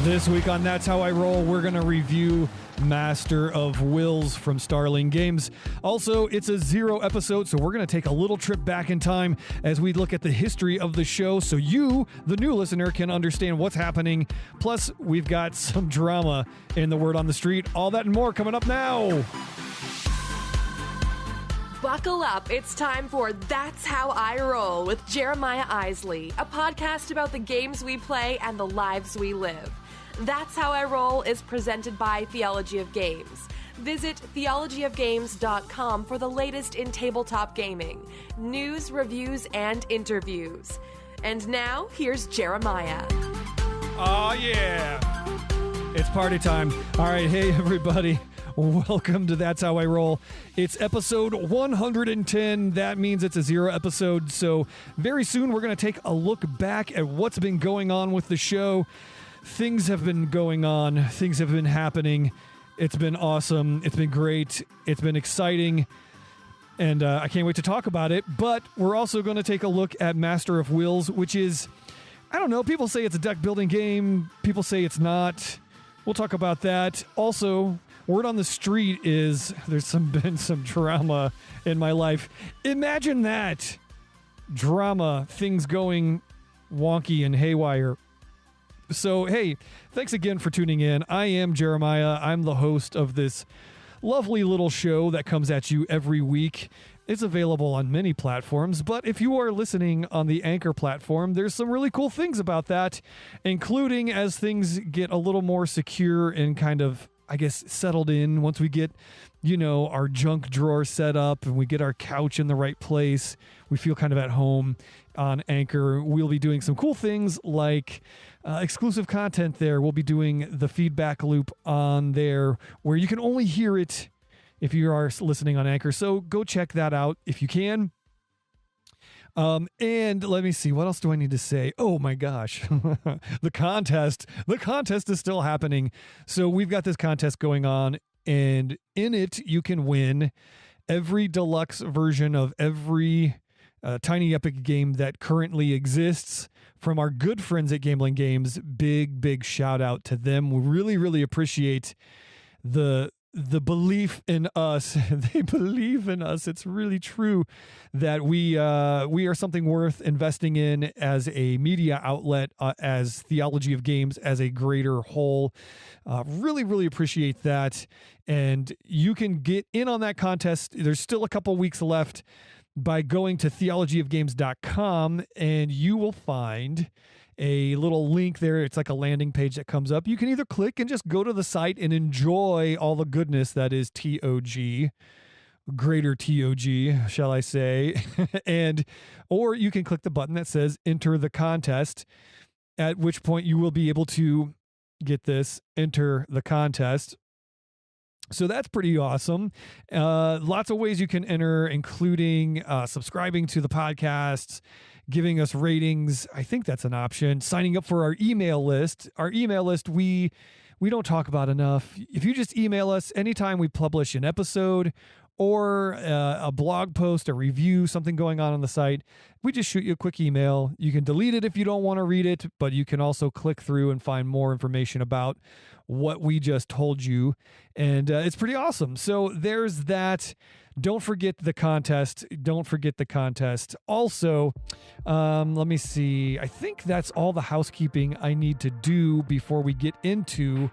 This week on That's How I Roll, we're going to review Master of Wills from Starling Games. Also, it's a 0 episode, so we're going to take a little trip back in time as we look at the history of the show so you, the new listener, can understand what's happening. Plus, we've got some drama in the word on the street. All that and more coming up now. Buckle up. It's time for That's How I Roll with Jeremiah Isley, a podcast about the games we play and the lives we live. That's How I Roll is presented by Theology of Games. Visit theologyofgames.com for the latest in tabletop gaming, news, reviews, and interviews. And now, here's Jeremiah. Oh, yeah. It's party time. All right, hey, everybody. Welcome to That's How I Roll. It's episode 110. That means it's a 0 episode. So very soon we're going to take a look back at what's been going on with the show. Things have been going on. Things have been happening. It's been awesome. It's been great. It's been exciting. And I can't wait to talk about it. But we're also going to take a look at Master of Wills, which is, I don't know, people say it's a deck building game. People say it's not. We'll talk about that. Also, word on the street is there's been some drama in my life. Imagine that. Drama, things going wonky and haywire. So, hey, thanks again for tuning in. I am Jeremiah. I'm the host of this lovely little show that comes at you every week. It's available on many platforms, but if you are listening on the Anchor platform, there's some really cool things about that, including as things get a little more secure and kind of, I guess, settled in once we get, our junk drawer set up and we get our couch in the right place. We feel kind of at home on Anchor. We'll be doing some cool things like exclusive content there. We'll be doing the feedback loop on there where you can only hear it if you are listening on Anchor. So go check that out if you can. And let me see, what else do I need to say? Oh my gosh, the contest is still happening. So we've got this contest going on, and in it you can win every deluxe version of every Tiny Epic game that currently exists from our good friends at Gambling Games. Big shout out to them. We really appreciate the belief in us. They believe in us. It's really true that we are something worth investing in as a media outlet, as Theology of Games, as a greater whole. Really appreciate that. And you can get in on that contest. There's still a couple weeks left by going to theologyofgames.com, and you will find a little link there. It's like a landing page that comes up. You can either click and just go to the site and enjoy all the goodness that is TOG, greater TOG, shall I say, or you can click the button that says enter the contest, at which point you will be able to get this, enter the contest. So that's pretty awesome. Lots of ways you can enter, including subscribing to the podcasts, giving us ratings. I think that's an option. Signing up for our email list. Our email list, we don't talk about enough. If you just email us anytime we publish an episode or a blog post, a review, something going on the site, we just shoot you a quick email. You can delete it if you don't want to read it, but you can also click through and find more information about what we just told you. And it's pretty awesome. So there's that. Don't forget the contest. Also, let me see. I think that's all the housekeeping I need to do before we get into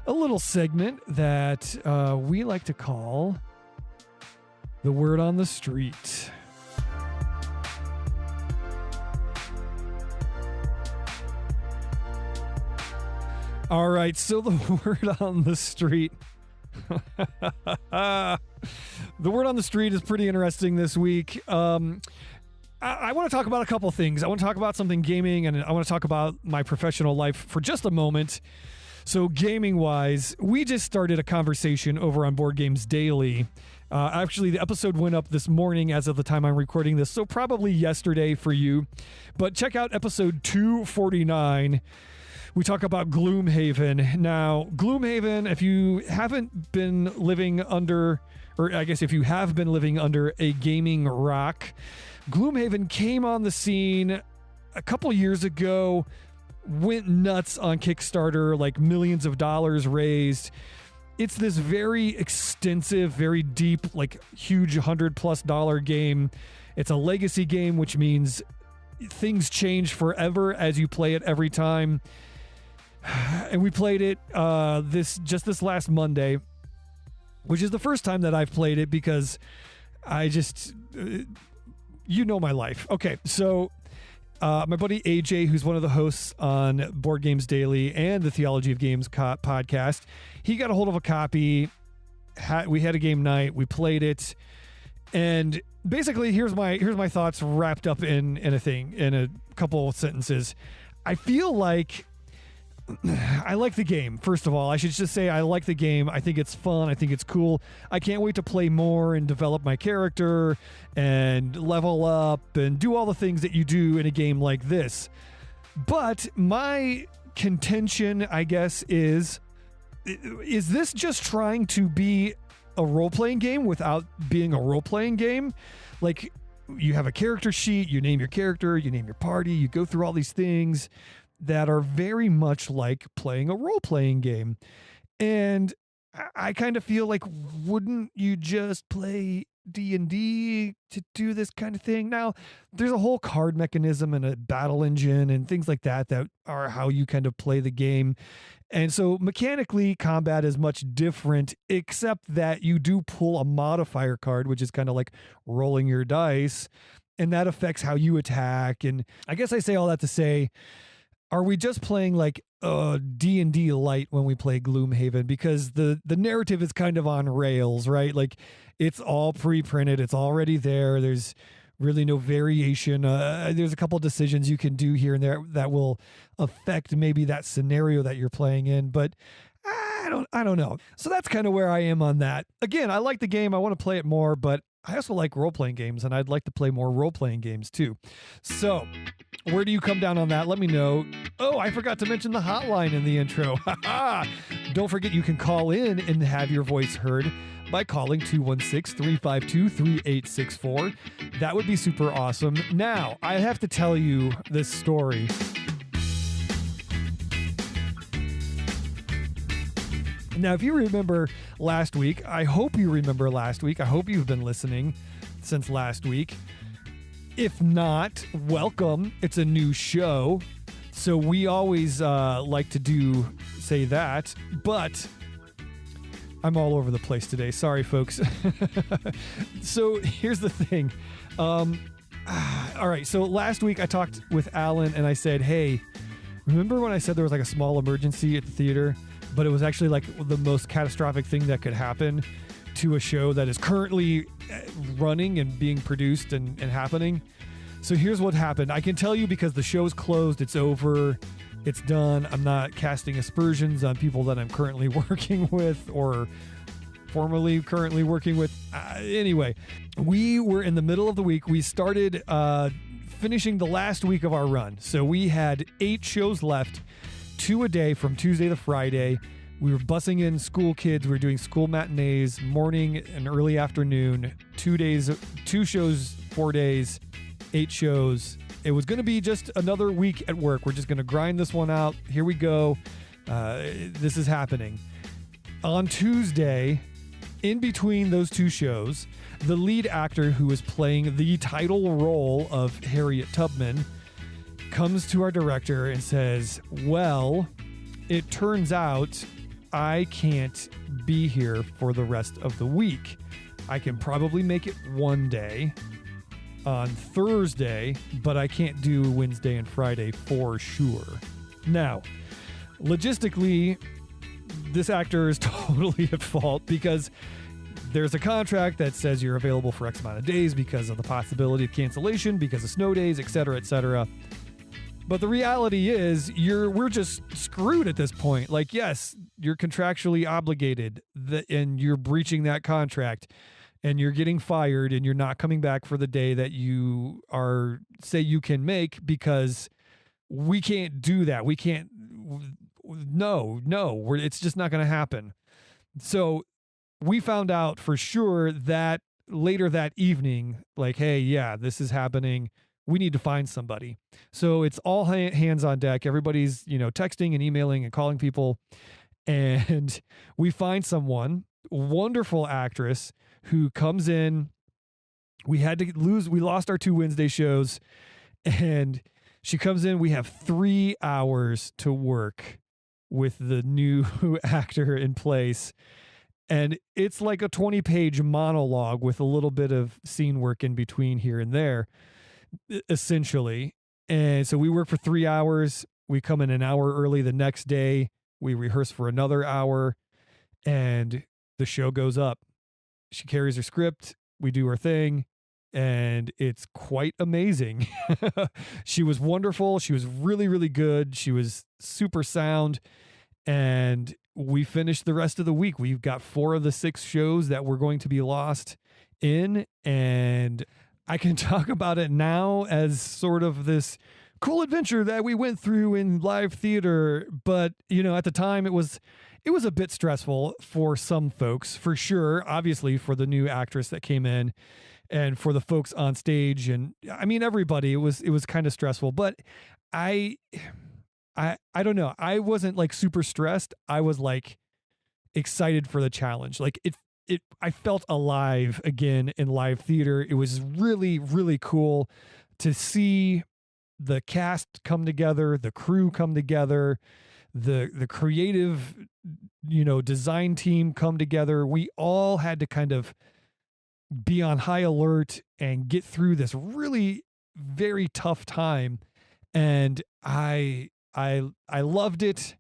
a little segment that we like to call The Word on the Street. All right, so the word on the street. The word on the street is pretty interesting this week. I want to talk about a couple things. I want to talk about something gaming, and I want to talk about my professional life for just a moment. So gaming-wise, we just started a conversation over on Board Games Daily. Actually, the episode went up this morning as of the time I'm recording this, so probably yesterday for you. But check out episode 249. We talk about Gloomhaven. Now, Gloomhaven, if you haven't been living under, or I guess if you have been living under a gaming rock, Gloomhaven came on the scene a couple years ago went nuts on Kickstarter, like millions of dollars raised. It's this very extensive, very deep, like huge $100+ game. It's a legacy game, which means things change forever as you play it every time. And we played it this last Monday, which is the first time that I've played it because I just, you know my life. Okay, so my buddy AJ, who's one of the hosts on Board Games Daily and the Theology of Games podcast, he got a hold of a copy. We had a game night. We played it, and basically, here's my thoughts wrapped up in a couple of sentences. I feel like I like the game. First of all, I should just say I like the game. I think it's fun. I think it's cool. I can't wait to play more and develop my character and level up and do all the things that you do in a game like this. But my contention, I guess, is this just trying to be a role-playing game without being a role-playing game? Like, you have a character sheet, you name your character, you name your party, you go through all these things that are very much like playing a role-playing game. And I kind of feel like, wouldn't you just play D&D to do this kind of thing? Now, there's a whole card mechanism and a battle engine and things like that are how you kind of play the game. And so mechanically, combat is much different, except that you do pull a modifier card, which is kind of like rolling your dice, and that affects how you attack. And I guess I say all that to say, are we just playing like D&D light when we play Gloomhaven? Because the narrative is kind of on rails, right? Like, it's all pre-printed. It's already there. There's really no variation. There's a couple decisions you can do here and there that will affect maybe that scenario that you're playing in. But I don't know. So that's kind of where I am on that. Again, I like the game. I want to play it more, but I also like role-playing games, and I'd like to play more role-playing games too. So where do you come down on that? Let me know. Oh, I forgot to mention the hotline in the intro. Don't forget you can call in and have your voice heard by calling 216-352-3864. That would be super awesome. Now, I have to tell you this story. Now, if you remember last week, I hope you remember last week. I hope you've been listening since last week. If not, welcome. It's a new show. So we always like to say that, but I'm all over the place today. Sorry, folks. So here's the thing. All right. So last week I talked with Alan and I said, hey, remember when I said there was like a small emergency at the theater, but it was actually like the most catastrophic thing that could happen to a show that is currently running and being produced and happening? So here's what happened. I can tell you because the show's closed. It's over. It's done. I'm not casting aspersions on people that I'm currently working with or formerly currently working with. Anyway, we were in the middle of the week. We started finishing the last week of our run. So we had 8 shows left, 2 a day from Tuesday to Friday. We were bussing in school kids. We were doing school matinees, morning and early afternoon, 2 shows, 4 days, 8 shows. It was going to be just another week at work. We're just going to grind this one out. Here we go. This is happening. On Tuesday, in between those 2 shows, the lead actor who was playing the title role of Harriet Tubman comes to our director and says, well, it turns out I can't be here for the rest of the week. I can probably make it one day on Thursday, but I can't do Wednesday and Friday for sure. Now, logistically, this actor is totally at fault because there's a contract that says you're available for X amount of days because of the possibility of cancellation, because of snow days, etc., etc. But the reality is we're just screwed at this point. Like, yes, you're contractually obligated and you're breaching that contract and you're getting fired and you're not coming back for the day that you say you can make because we can't do that. We can't. No, it's just not going to happen. So we found out for sure that later that evening, like, hey, yeah, this is happening. we need to find somebody. So it's all hands on deck. Everybody's, texting and emailing and calling people. And we find someone, wonderful actress, who comes in. We lost our 2 Wednesday shows, and she comes in. We have 3 hours to work with the new actor in place. And it's like a 20-page monologue with a little bit of scene work in between here and there, essentially. And so we work for 3 hours. We come in an hour early the next day. We rehearse for another hour, and the show goes up. She carries her script. We do our thing, and it's quite amazing. She was wonderful. She was really, really good. She was super sound, and we finished the rest of the week. We've got 4 of the 6 shows that we're going to be lost in, and I can talk about it now as sort of this cool adventure that we went through in live theater. But, at the time it was a bit stressful for some folks, for sure. Obviously for the new actress that came in and for the folks on stage. And I mean, everybody, it was kind of stressful, but I don't know. I wasn't like super stressed. I was like excited for the challenge. Like I felt alive again in live theater. It was really, really cool to see the cast come together, the crew come together, the creative, design team come together. We all had to kind of be on high alert and get through this really very tough time. And I loved it.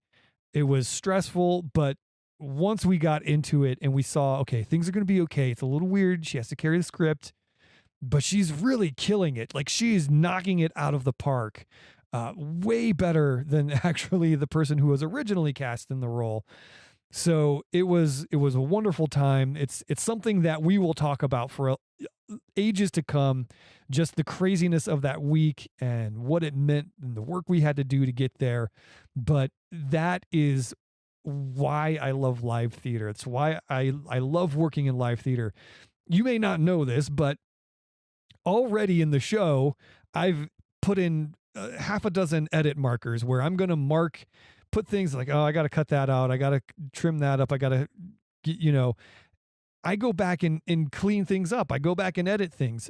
It was stressful, but once we got into it and we saw, okay, things are going to be okay. It's a little weird. She has to carry the script, but she's really killing it. Like, she's knocking it out of the park. Way better than actually the person who was originally cast in the role. So it was a wonderful time. It's something that we will talk about for ages to come. Just the craziness of that week and what it meant and the work we had to do to get there. But that is why I love live theater. It's why I love working in live theater. You may not know this, but already in the show, I've put in half a dozen edit markers where I'm going to put things like, oh, I got to cut that out. I got to trim that up. I got to, I go back and clean things up. I go back and edit things.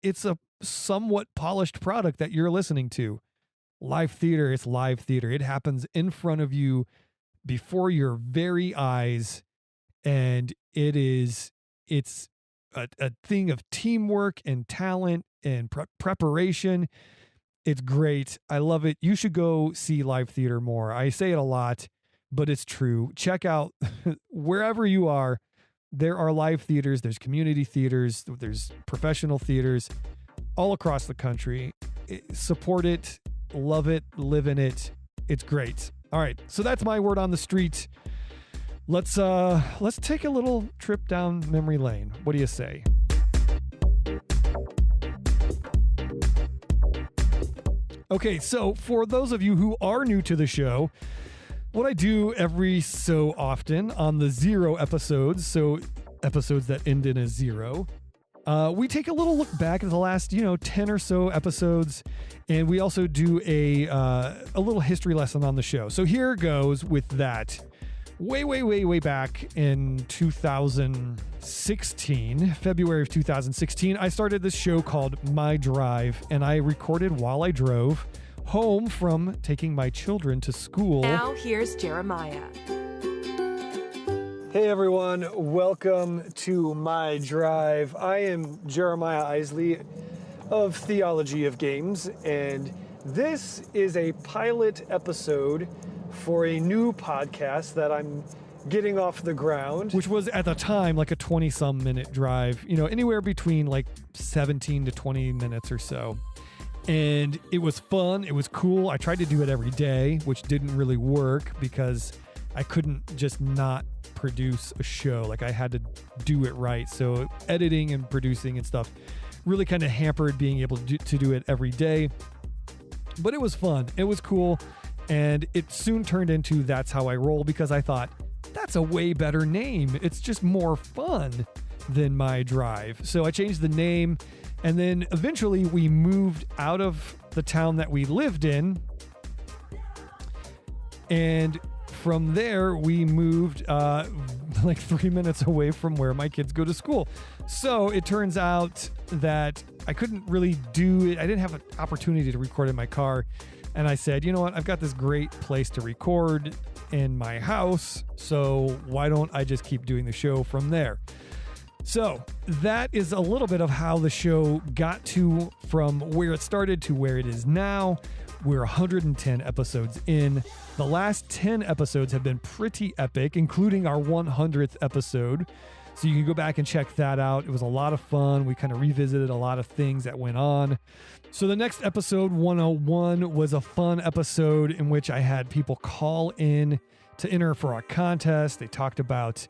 It's a somewhat polished product that you're listening to. Live theater, it's live theater. It happens in front of you before your very eyes. And it's a thing of teamwork and talent and preparation. It's great. I love it. You should go see live theater more. I say it a lot, but it's true. Check out wherever you are. There are live theaters. There's community theaters. There's professional theaters all across the country. Support it. Love it. Live in it. It's great. All right. So that's my word on the street. Let's take a little trip down memory lane. What do you say? Okay, so for those of you who are new to the show, what I do every so often on the 0 episodes, so episodes that end in a 0, we take a little look back at the last, 10 or so episodes, and we also do a little history lesson on the show. So here goes with that. Way back in 2016, February of 2016, I started this show called My Drive, and I recorded while I drove home from taking my children to school. Now here's Jeremiah. Hey everyone, welcome to My Drive. I am Jeremiah Isley of Theology of Games, and this is a pilot episode for a new podcast that I'm getting off the ground, which was at the time like a 20-some minute drive, anywhere between like 17 to 20 minutes or so. And it was fun. It was cool. I tried to do it every day, which didn't really work because I couldn't just not produce a show. Like, I had to do it right. So editing and producing and stuff really kind of hampered being able to do it every day. But it was fun. It was cool. And it soon turned into That's How I Roll, because I thought, that's a way better name. It's just more fun than My Drive. So I changed the name, And then eventually we moved out of the town that we lived in. And from there, we moved like 3 minutes away from where my kids go to school. So it turns out that I couldn't really do it. I didn't have an opportunity to record in my car. And I said, you know what? I've got this great place to record in my house. So why don't I just keep doing the show from there? So that is a little bit of how the show got to from where it started to where it is now. We're 110 episodes in. The last 10 episodes have been pretty epic, including our 100th episode. So you can go back and check that out. It was a lot of fun. We kind of revisited a lot of things that went on. So the next episode, 101, was a fun episode in which I had people call in to enter for a contest. They talked about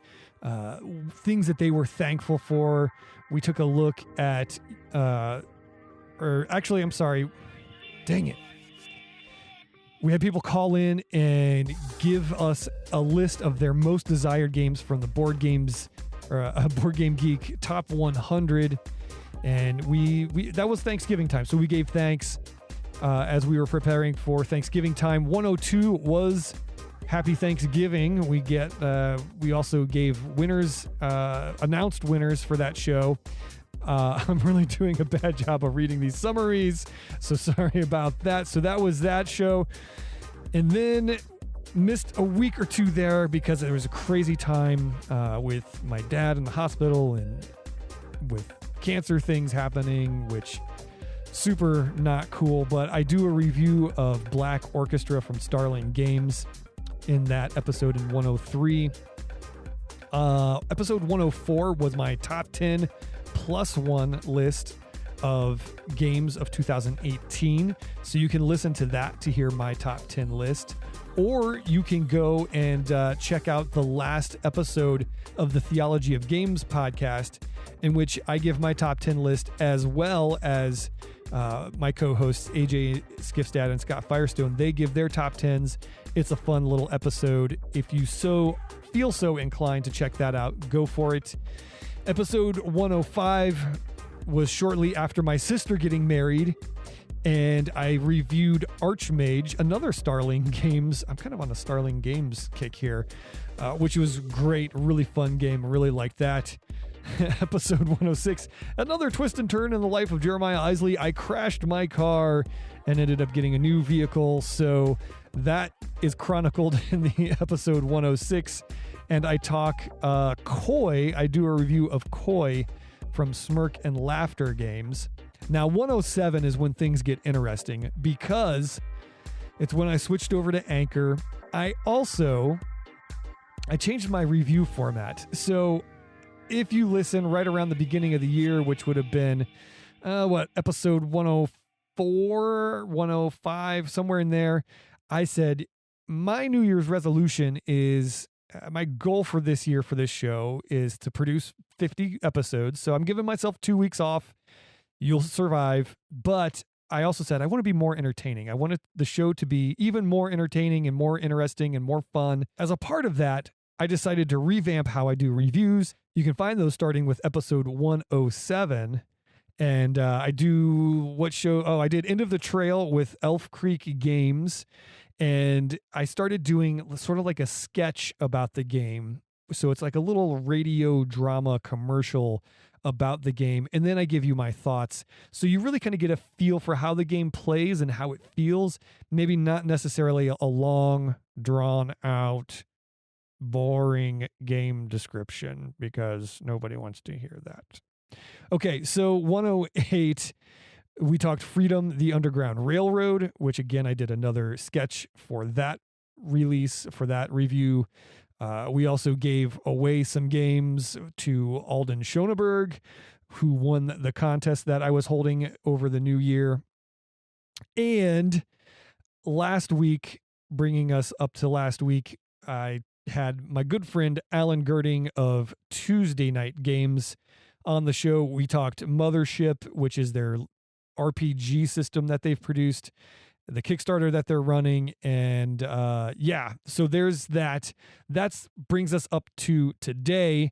things that they were thankful for. We took a look at, dang it. We had people call in and give us a list of their most desired games from the Board Games, or Board Game Geek Top 100. And we that was Thanksgiving time. So we gave thanks as we were preparing for Thanksgiving time. 102 was Happy Thanksgiving. We also gave winners, announced winners for that show. I'm really doing a bad job of reading these summaries, so sorry about that. So that was that show. And then missed a week or two there because there was a crazy time with my dad in the hospital and with cancer things happening, which super not cool. But I do a review of Black Orchestra from Starling Games in that episode in 103. Episode 104 was my top 10 plus one list of games of 2018. So you can listen to that to hear my top 10 list, or you can go and check out the last episode of the Theology of Games podcast, in which I give my top 10 list, as well as my co-hosts AJ Skifstad and Scott Firestone. They give their top 10s. It's a fun little episode. If you feel so inclined to check that out, go for it. Episode 105 was shortly after my sister getting married, and I reviewed Archmage, another Starling Games. I'm kind of on a Starling Games kick here, which was great. Really fun game. Really liked that. Episode 106, another twist and turn in the life of Jeremiah Isley. I crashed my car and ended up getting a new vehicle. So that is chronicled in the episode 106. And I talk Koi. I do a review of Koi from Smirk and Laughter Games. Now, 107 is when things get interesting, because it's when I switched over to Anchor. I changed my review format. So if you listen right around the beginning of the year, which would have been, episode 104, 105, somewhere in there, I said, my New Year's resolution is, my goal for this year for this show is to produce 50 episodes. So I'm giving myself 2 weeks off. You'll survive. But I also said I want to be more entertaining. I wanted the show to be even more entertaining and more interesting and more fun. As a part of that, I decided to revamp how I do reviews. You can find those starting with episode 107. And I do I did End of the Trail with Elf Creek Games. And I started doing sort of like a sketch about the game. So it's like a little radio drama commercial about the game. And then I give you my thoughts. So you really kind of get a feel for how the game plays and how it feels. Maybe not necessarily a long, drawn out, boring game description, because nobody wants to hear that. Okay, so 108, we talked Freedom, the Underground Railroad, which again, I did another sketch for that release, for that review. We also gave away some games to Alden Schoenberg, who won the contest that I was holding over the new year. And last week, bringing us up to last week, I had my good friend Alan Girding of Tuesday Night Games on the show. We talked Mothership, which is their RPG system that they've produced, the Kickstarter that they're running. And so there's that. That brings us up to today.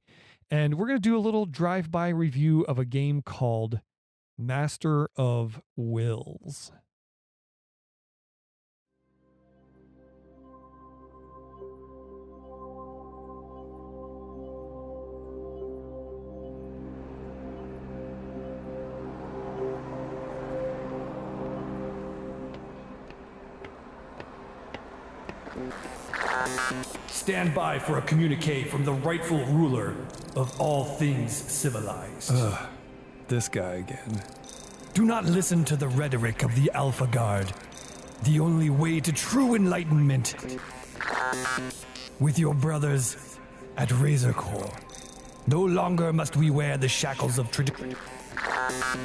And we're going to do a little drive-by review of a game called Master of Wills. Stand by for a communique from the rightful ruler of all things civilized. This guy again. Do not listen to the rhetoric of the Alpha Guard. The only way to true enlightenment with your brothers at Razor Core. No longer must we wear the shackles of tradition.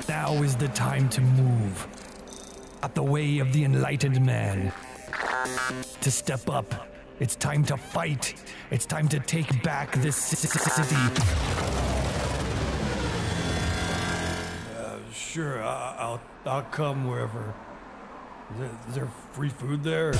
Now is the time to move at the way of the enlightened man. To step up. It's time to fight. It's time to take back this city. Sure, I'll come wherever. Is there free food there?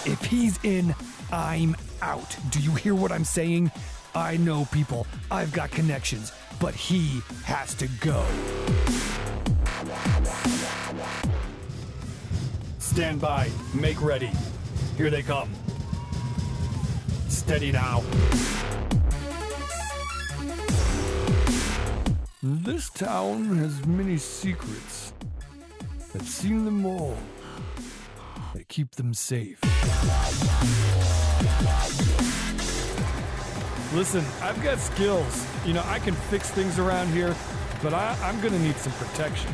If he's in, I'm out. Do you hear what I'm saying? I know people. I've got connections. But he has to go. Stand by. Make ready. Here they come. Steady now. This town has many secrets. I've seen them all. They keep them safe. Listen, I've got skills. You know, I can fix things around here, but I'm gonna need some protection.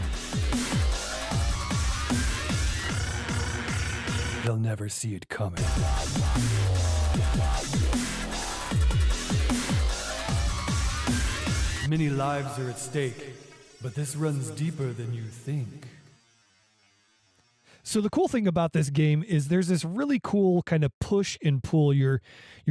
They'll never see it coming. Many lives are at stake, but this runs deeper than you think. So the cool thing about this game is there's this really cool kind of push and pull. You're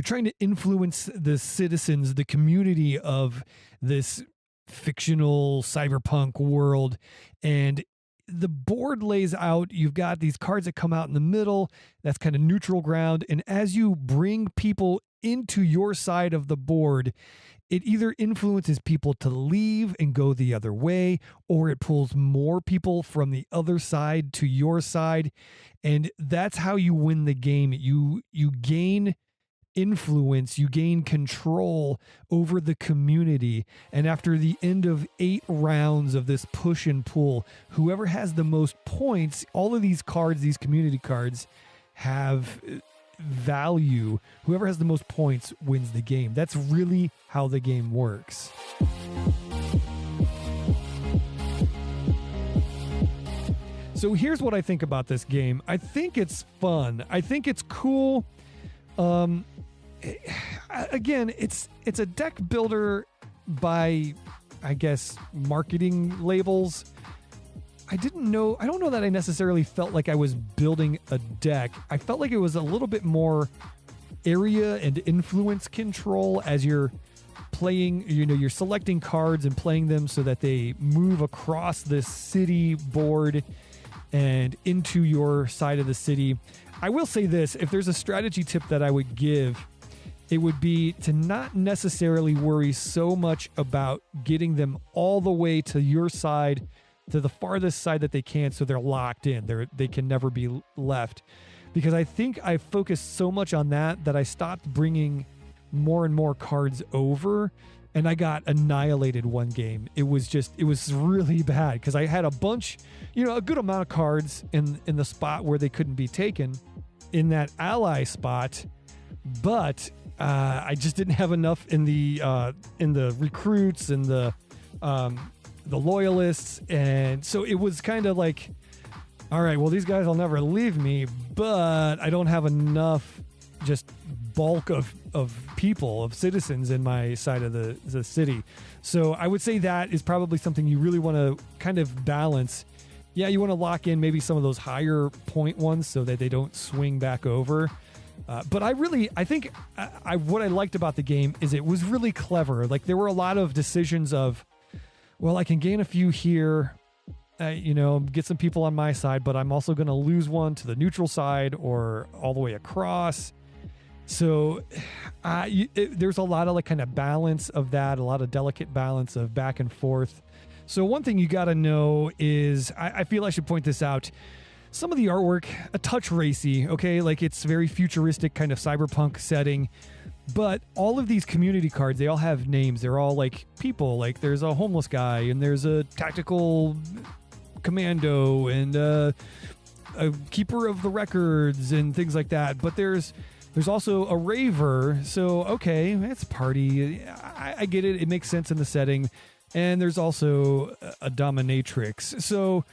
trying to influence the citizens, the community of this fictional cyberpunk world, and the board lays out, you've got these cards that come out in the middle, that's kind of neutral ground, and as you bring people into your side of the board, it either influences people to leave and go the other way, or it pulls more people from the other side to your side, and that's how you win the game. You gain influence, you gain control over the community, and after the end of 8 rounds of this push and pull, whoever has the most points, all of these cards, these community cards, have value. Whoever has the most points wins the game. That's really how the game works. So here's what I think about this game. I think it's fun. I think it's cool. Again, it's a deck builder by, I guess, marketing labels. I don't know that I necessarily felt like I was building a deck. I felt like it was a little bit more area and influence control as you're playing, you're selecting cards and playing them so that they move across this city board and into your side of the city. I will say this, if there's a strategy tip that I would give, it would be to not necessarily worry so much about getting them all the way to your side, to the farthest side that they can, so they're locked in. They can never be left. Because I think I focused so much on that I stopped bringing more and more cards over, and I got annihilated one game. It was really bad because I had a bunch, a good amount of cards in the spot where they couldn't be taken in that ally spot, but I just didn't have enough in the recruits and the loyalists, and so it was kind of like, all right, well, these guys will never leave me, but I don't have enough just bulk of people, of citizens in my side of the city. So I would say that is probably something you really want to kind of balance. Yeah, you want to lock in maybe some of those higher point ones so that they don't swing back over. But I think what I liked about the game is it was really clever. Like, there were a lot of decisions of, well, I can gain a few here, get some people on my side, but I'm also going to lose one to the neutral side or all the way across. So there's a lot of like kind of balance of that, a lot of delicate balance of back and forth. So one thing you got to know is, I feel I should point this out, some of the artwork, a touch racy, okay? Like it's very futuristic kind of cyberpunk setting, but all of these community cards, they all have names. They're all like people, like there's a homeless guy and there's a tactical commando and a keeper of the records and things like that. But there's also a raver. So, okay, it's party. I get it. It makes sense in the setting. And there's also a dominatrix. So,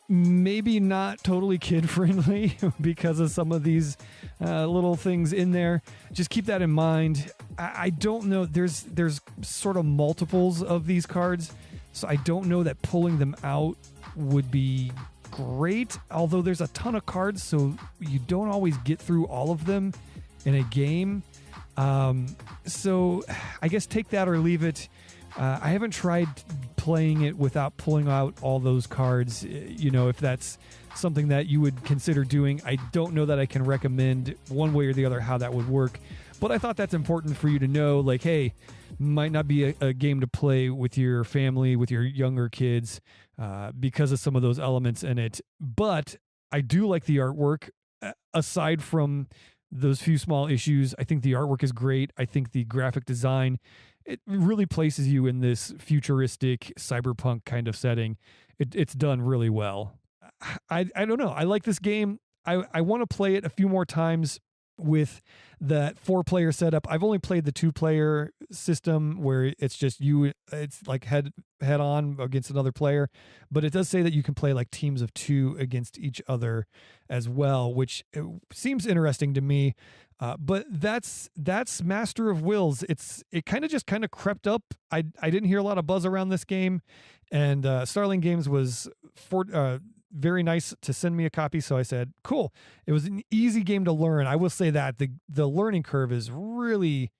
maybe not totally kid-friendly because of some of these little things in there. Just keep that in mind. I don't know. There's sort of multiples of these cards, so I don't know that pulling them out would be great, although there's a ton of cards, so you don't always get through all of them in a game. So I guess take that or leave it. I haven't tried playing it without pulling out all those cards. You know, if that's something that you would consider doing, I don't know that I can recommend one way or the other how that would work. But I thought that's important for you to know, like, hey, might not be a game to play with your family, with your younger kids, because of some of those elements in it. But I do like the artwork. Aside from those few small issues, I think the artwork is great. I think the graphic design, it really places you in this futuristic cyberpunk kind of setting. It's done really well. I don't know. I like this game. I want to play it a few more times with that 4-player setup. I've only played the 2-player system where it's just you. It's like head on against another player, but it does say that you can play like teams of 2 against each other as well, which seems interesting to me. But that's Master of Wills. It kind of crept up. I didn't hear a lot of buzz around this game, and Starling Games was very nice to send me a copy. So I said, cool. It was an easy game to learn. I will say that the learning curve is really,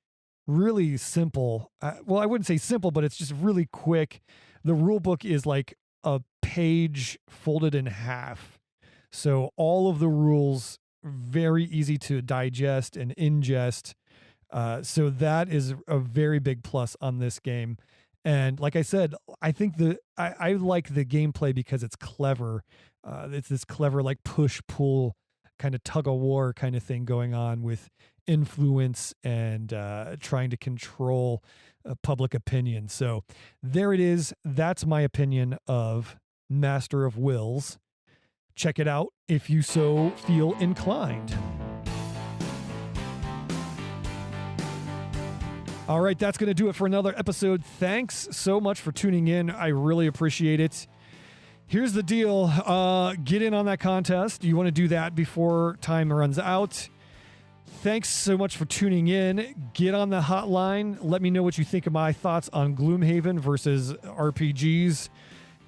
really simple. Well, I wouldn't say simple, but it's just really quick. The rule book is like a page folded in half. So all of the rules very easy to digest and ingest. So that is a very big plus on this game. And like I said, I think I like the gameplay because it's clever. It's this clever like push-pull kind of tug-of-war kind of thing going on with influence and trying to control public opinion. So there it is. That's my opinion of Master of Wills. Check it out if you so feel inclined. All right, that's going to do it for another episode. Thanks so much for tuning in. I really appreciate it. Here's the deal. Get in on that contest. You want to do that before time runs out. Thanks so much for tuning in. Get on the hotline. Let me know what you think of my thoughts on Gloomhaven versus RPGs.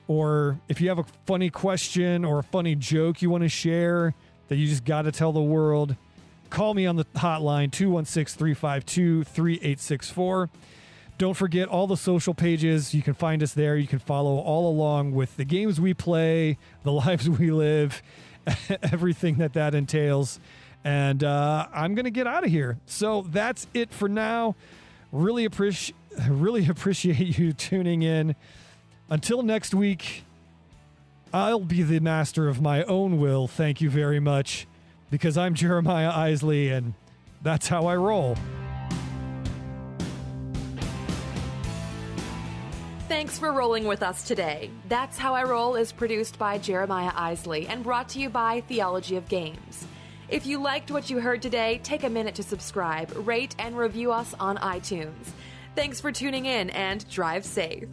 Or if you have a funny question or a funny joke you want to share that you just got to tell the world, call me on the hotline, 216-352-3864. Don't forget all the social pages. You can find us there. You can follow all along with the games we play, the lives we live, everything that entails. And I'm going to get out of here. So that's it for now. Really appreciate you tuning in. Until next week, I'll be the master of my own will. Thank you very much. Because I'm Jeremiah Isley, and that's how I roll. Thanks for rolling with us today. That's How I Roll is produced by Jeremiah Isley and brought to you by Theology of Games. If you liked what you heard today, take a minute to subscribe, rate, and review us on iTunes. Thanks for tuning in, and drive safe.